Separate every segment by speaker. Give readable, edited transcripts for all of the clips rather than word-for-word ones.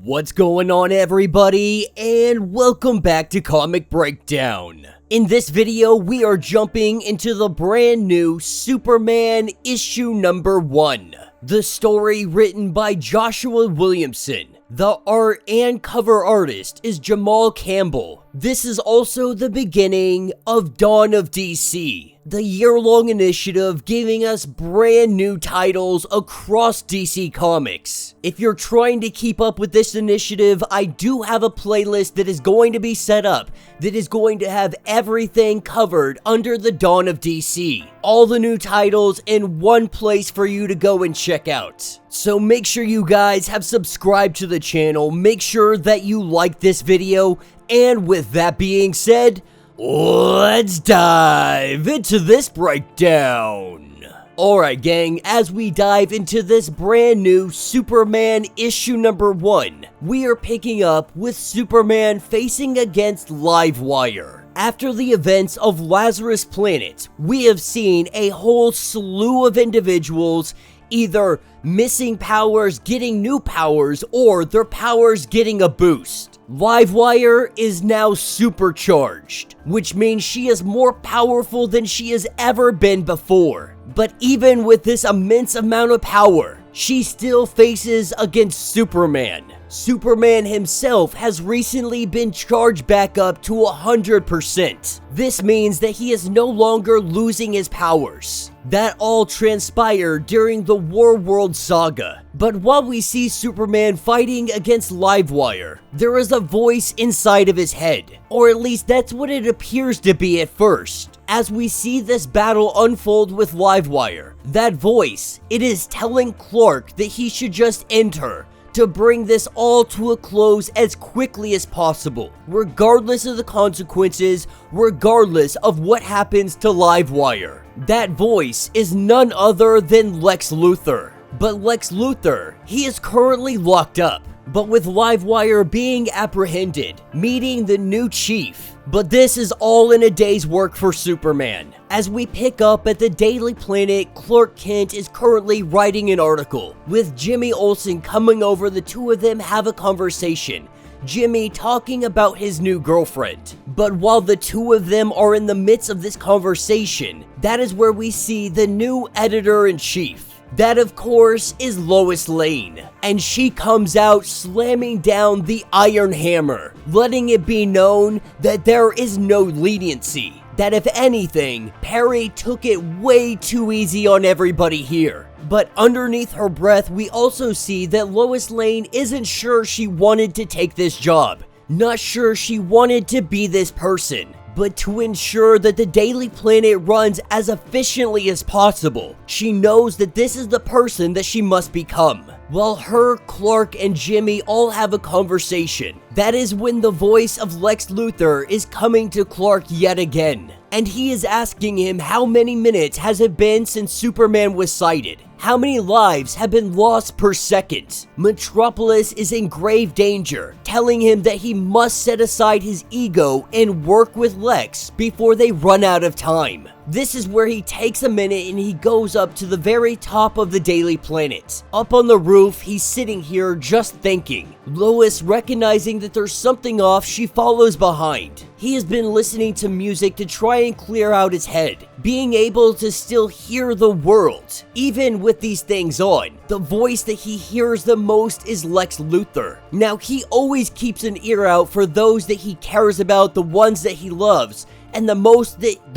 Speaker 1: What's going on, everybody, and welcome back to Comic Breakdown. In this video, we are jumping into the brand new Superman issue number 1. The story written by Joshua Williamson. The art and cover artist is Jamal Campbell. This is also the beginning of Dawn of DC, the year-long initiative giving us brand new titles across DC Comics. If you're trying to keep up with this initiative, I do have a playlist that is going to be set up that is going to have everything covered under the Dawn of DC. All the new titles in one place for you to go and check out. So make sure you guys have subscribed to the channel, make sure that you like this video, and with that being said, let's dive into this breakdown. Alright gang, as we dive into this brand new Superman issue number 1, we are picking up with Superman facing against Livewire. After the events of Lazarus Planet, we have seen a whole slew of individuals either missing powers, getting new powers, or their powers getting a boost. Livewire is now supercharged, which means she is more powerful than she has ever been before. But even with this immense amount of power, she still faces against Superman. Superman himself has recently been charged back up to 100%. This means that he is no longer losing his powers. That all transpired during the War-World saga. But while we see Superman fighting against Livewire, there is a voice inside of his head. Or at least that's what it appears to be at first. As we see this battle unfold with Livewire, that voice, it is telling Clark that he should just end her, to bring this all to a close as quickly as possible, regardless of the consequences, regardless of what happens to Livewire. That voice is none other than Lex Luthor. But Lex Luthor, he is currently locked up, but with Livewire being apprehended, meeting the new chief. But this is all in a day's work for Superman. As we pick up at the Daily Planet, Clark Kent is currently writing an article, with Jimmy Olsen coming over. The two of them have a conversation, Jimmy talking about his new girlfriend. But while the two of them are in the midst of this conversation, that is where we see the new editor-in-chief. That, of course, is Lois Lane, and she comes out slamming down the Iron Hammer, letting it be known that there is no leniency, that if anything, Perry took it way too easy on everybody here. But underneath her breath, we also see that Lois Lane isn't sure she wanted to take this job, not sure she wanted to be this person. But to ensure that the Daily Planet runs as efficiently as possible, she knows that this is the person that she must become. While her, Clark, and Jimmy all have a conversation, that is when the voice of Lex Luthor is coming to Clark yet again. And he is asking him how many minutes has it been since Superman was sighted? How many lives have been lost per second? Metropolis is in grave danger, telling him that he must set aside his ego and work with Lex before they run out of time. This is where he takes a minute and he goes up to the very top of the Daily Planet. Up on the roof, he's sitting here just thinking. Lois, recognizing that there's something off, she follows behind. He has been listening to music to try and clear out his head, being able to still hear the world. Even with these things on, the voice that he hears the most is Lex Luthor. Now, he always keeps an ear out for those that he cares about, the ones that he loves, and the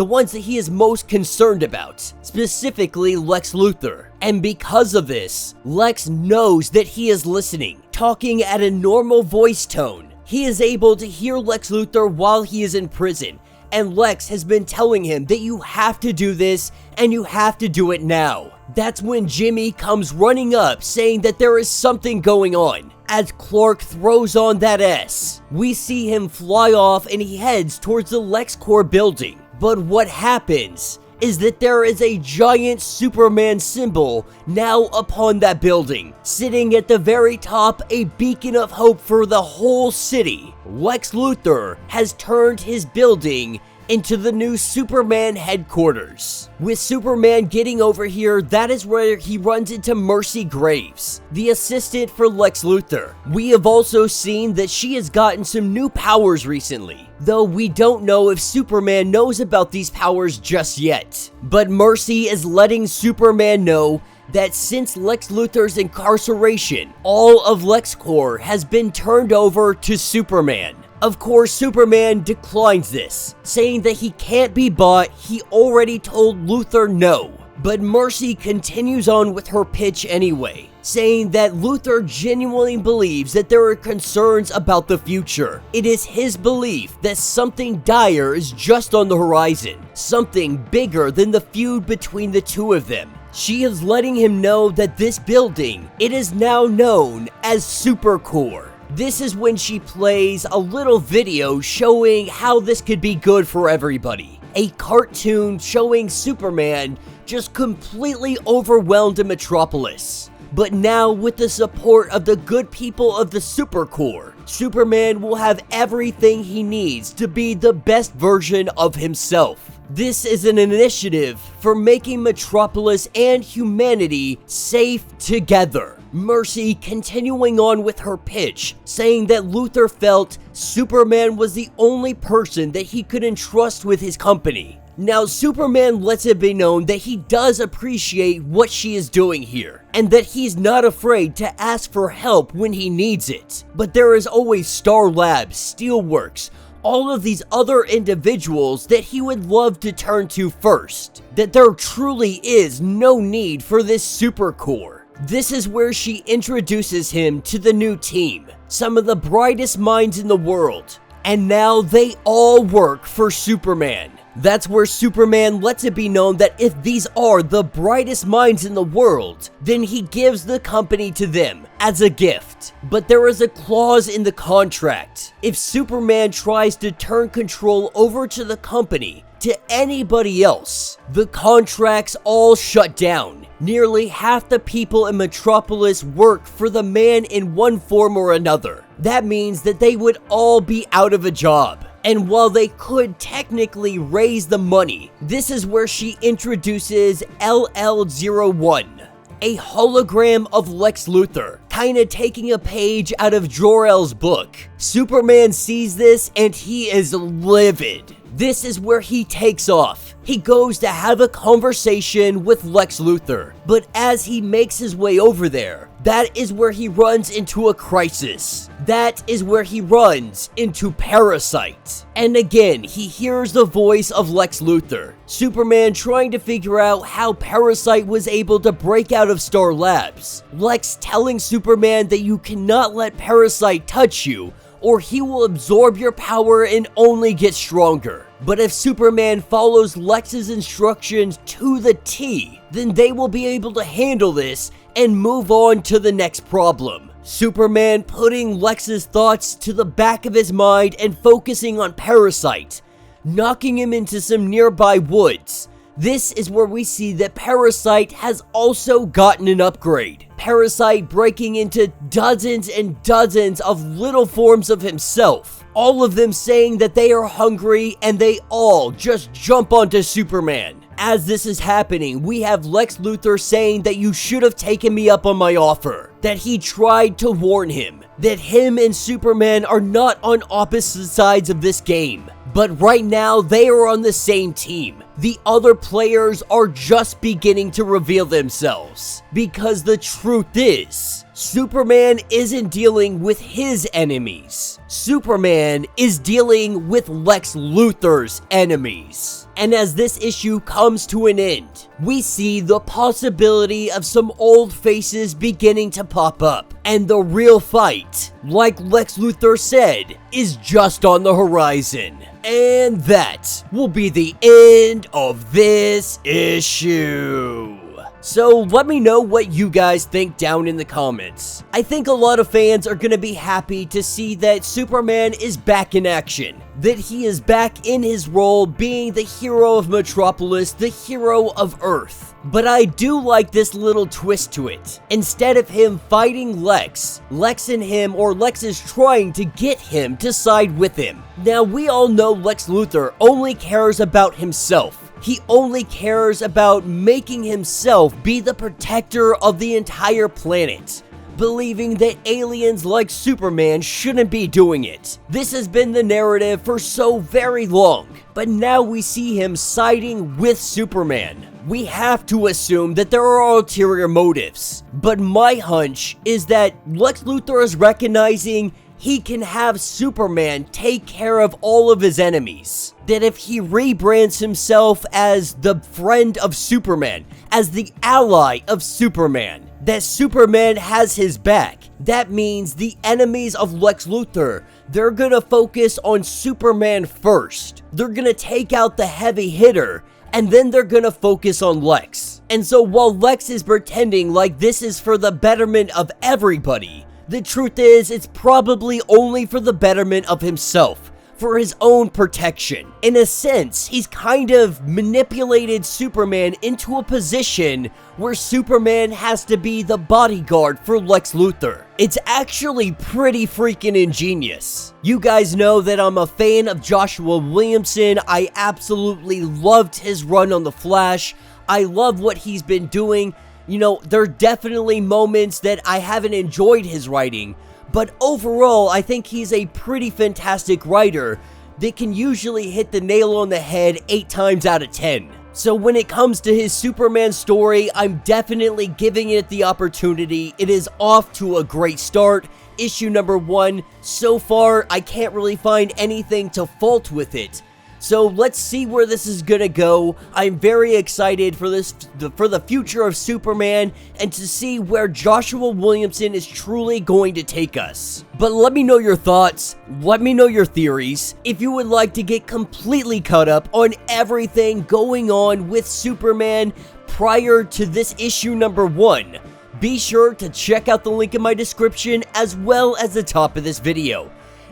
Speaker 1: ones that he is most concerned about, specifically Lex Luthor. And because of this, Lex knows that he is listening, talking at a normal voice tone. He is able to hear Lex Luthor while he is in prison, and Lex has been telling him that you have to do this, and you have to do it now. That's when Jimmy comes running up, saying that there is something going on. As Clark throws on that S, we see him fly off and he heads towards the LexCorp building. But what happens is that there is a giant Superman symbol now upon that building, sitting at the very top, a beacon of hope for the whole city. Lex Luthor has turned his building into the new Superman headquarters. With Superman getting over here, that is where he runs into Mercy Graves, the assistant for Lex Luthor. We have also seen that she has gotten some new powers recently, though we don't know if Superman knows about these powers just yet. But Mercy is letting Superman know that since Lex Luthor's incarceration, all of LexCorp has been turned over to Superman. Of course, Superman declines this, saying that he can't be bought. He already told Luthor no. But Mercy continues on with her pitch anyway, saying that Luthor genuinely believes that there are concerns about the future. It is his belief that something dire is just on the horizon, something bigger than the feud between the two of them. She is letting him know that this building, it is now known as Supercorp. This is when she plays a little video showing how this could be good for everybody. A cartoon showing Superman just completely overwhelmed in Metropolis. But now, with the support of the good people of the Supercorp, Superman will have everything he needs to be the best version of himself. This is an initiative for making Metropolis and humanity safe together. Mercy continuing on with her pitch, saying that Luthor felt Superman was the only person that he could entrust with his company. Now, Superman lets it be known that he does appreciate what she is doing here, and that he's not afraid to ask for help when he needs it. But there is always Star Labs, Steelworks, all of these other individuals that he would love to turn to first. That there truly is no need for this Supercorp. This is where she introduces him to the new team, some of the brightest minds in the world, and now they all work for Superman. That's where Superman lets it be known that if these are the brightest minds in the world, then he gives the company to them as a gift. But there is a clause in the contract. If Superman tries to turn control over to the company, to anybody else, the contracts all shut down. Nearly half the people in Metropolis work for the man in one form or another. That means that they would all be out of a job. And while they could technically raise the money, this is where she introduces LL01, a hologram of Lex Luthor, kinda taking a page out of Jor-El's book. Superman sees this and he is livid. This is where he takes off. He goes to have a conversation with Lex Luthor, but as he makes his way over there, that is where he runs into a crisis. That is where he runs into Parasite. And again, he hears the voice of Lex Luthor, Superman trying to figure out how Parasite was able to break out of Star Labs. Lex telling Superman that you cannot let Parasite touch you, or he will absorb your power and only get stronger. But if Superman follows Lex's instructions to the T, then they will be able to handle this and move on to the next problem. Superman putting Lex's thoughts to the back of his mind and focusing on Parasite, knocking him into some nearby woods. This is where we see that Parasite has also gotten an upgrade. Parasite breaking into dozens and dozens of little forms of himself. All of them saying that they are hungry and they all just jump onto Superman. As this is happening, we have Lex Luthor saying that you should have taken me up on my offer. That he tried to warn him. That him and Superman are not on opposite sides of this game. But right now, they are on the same team. The other players are just beginning to reveal themselves. Because the truth is, Superman isn't dealing with his enemies. Superman is dealing with Lex Luthor's enemies. And as this issue comes to an end, we see the possibility of some old faces beginning to pop up. And the real fight, like Lex Luthor said, is just on the horizon. And that will be the end of this issue. So let me know what you guys think down in the comments. I think a lot of fans are going to be happy to see that Superman is back in action. that he is back in his role being the hero of Metropolis, the hero of Earth. But I do like this little twist to it. Instead of him fighting Lex is trying to get him to side with him. Now, we all know Lex Luthor only cares about himself. He only cares about making himself be the protector of the entire planet, believing that aliens like Superman shouldn't be doing it. This has been the narrative for so very long, but now we see him siding with Superman. We have to assume that there are ulterior motives, but my hunch is that Lex Luthor is recognizing he can have Superman take care of all of his enemies. That if he rebrands himself as the friend of Superman, as the ally of Superman, that Superman has his back. That means the enemies of Lex Luthor, they're gonna focus on Superman first. They're gonna take out the heavy hitter, and then they're gonna focus on Lex. And so while Lex is pretending like this is for the betterment of everybody, the truth is it's probably only for the betterment of himself, for his own protection. In a sense, he's kind of manipulated Superman into a position where Superman has to be the bodyguard for Lex Luthor. It's actually pretty freaking ingenious. You guys know that I'm a fan of Joshua Williamson. I absolutely loved his run on The Flash. I love what he's been doing. You know, there are definitely moments that I haven't enjoyed his writing, but overall, I think he's a pretty fantastic writer that can usually hit the nail on the head 8 times out of 10. So when it comes to his Superman story, I'm definitely giving it the opportunity. It is off to a great start. Issue number 1, so far, I can't really find anything to fault with it. So let's see where this is gonna go. I'm very excited for the future of Superman and to see where Joshua Williamson is truly going to take us. But let me know your thoughts, let me know your theories. If you would like to get completely caught up on everything going on with Superman prior to this issue number 1, be sure to check out the link in my description as well as the top of this video.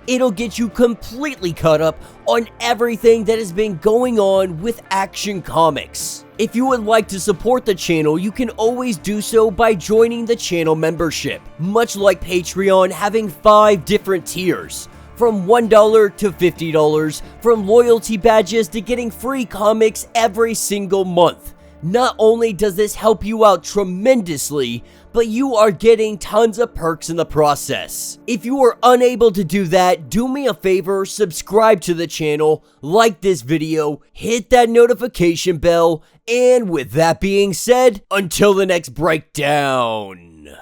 Speaker 1: It'll get you completely caught up on everything that has been going on with Action Comics. If you would like to support the channel, you can always do so by joining the channel membership. Much like Patreon, having 5 different tiers, from $1 to $50, from loyalty badges to getting free comics every single month. Not only does this help you out tremendously, but you are getting tons of perks in the process. If you are unable to do that, do me a favor, subscribe to the channel, like this video, hit that notification bell, and with that being said, until the next breakdown.